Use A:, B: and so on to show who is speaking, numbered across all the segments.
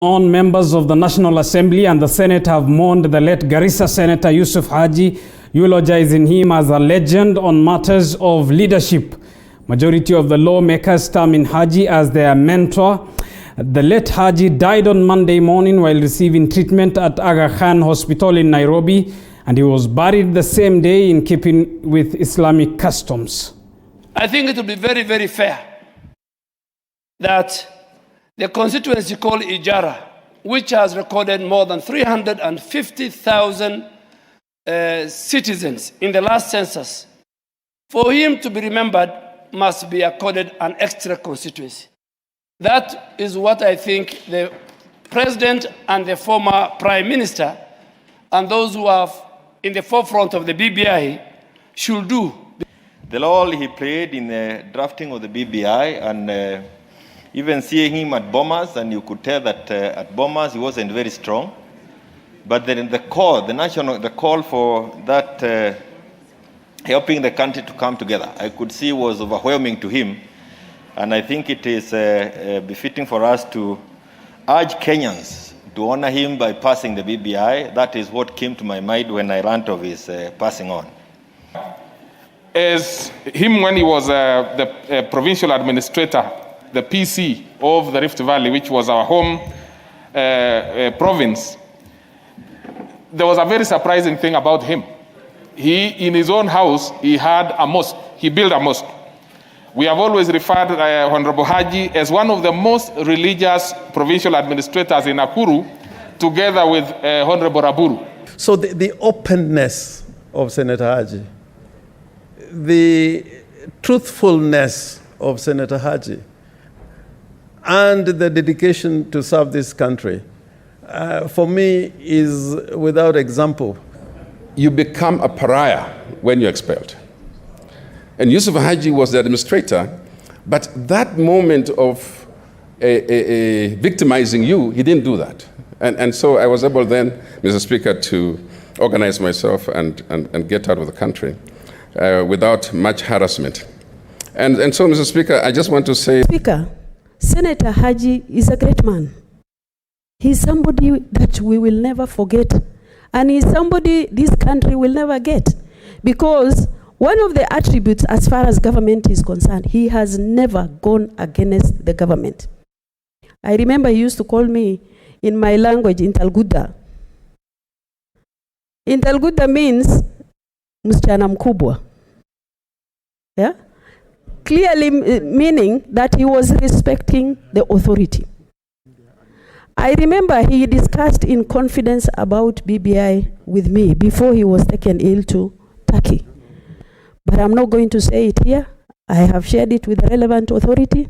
A: On members of the National Assembly and the Senate have mourned the late Garissa Senator Yusuf Haji, eulogizing him as a legend on matters of leadership. Majority of the lawmakers terming Haji as their mentor. The late Haji died on Monday morning while receiving treatment at Aga Khan Hospital in Nairobi, and he was buried the same day in keeping with Islamic customs.
B: I think it will be very, very fair that the constituency called Ijara, which has recorded more than 350,000 citizens in the last census, for him to be remembered must be accorded an extra constituency. That is what I think the president and the former prime minister and those who are in the forefront of the BBI should do.
C: The role he played in the drafting of the BBI and even seeing him at Bomas, and you could tell that at Bomas he wasn't very strong. But then the call for that helping the country to come together, I could see was overwhelming to him. And I think it is befitting for us to urge Kenyans to honor him by passing the BBI. That is what came to my mind when I learned of his passing on.
D: As him when he was the provincial administrator, the PC of the Rift Valley, which was our home province, there was a very surprising thing about him. He, in his own house, he had a mosque. He built a mosque. We have always referred to Honorable Haji as one of the most religious provincial administrators in Nakuru, together with Honorable Raburu.
E: So the openness of Senator Haji, the truthfulness of Senator Haji, and the dedication to serve this country, for me, is without example.
F: You become a pariah when you're expelled. And Yusuf Haji was the administrator, but that moment of victimizing you, he didn't do that. And so I was able then, Mr. Speaker, to organize myself and get out of the country without much harassment. And so, Mr. Speaker, I just want to say...
G: Speaker, Senator Haji is a great man. He's somebody that we will never forget. And he's somebody this country will never get. Because one of the attributes as far as government is concerned, he has never gone against the government. I remember he used to call me in my language, Intalguda. Intalguda means msichana mkubwa. Yeah? Clearly meaning that he was respecting the authority. I remember he discussed in confidence about BBI with me before he was taken ill to Turkey. But I'm not going to say it here. I have shared it with the relevant authority.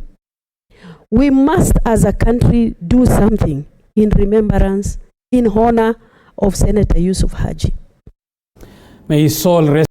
G: We must, as a country, do something in remembrance, in honor of Senator Yusuf Haji.
A: May his soul rest.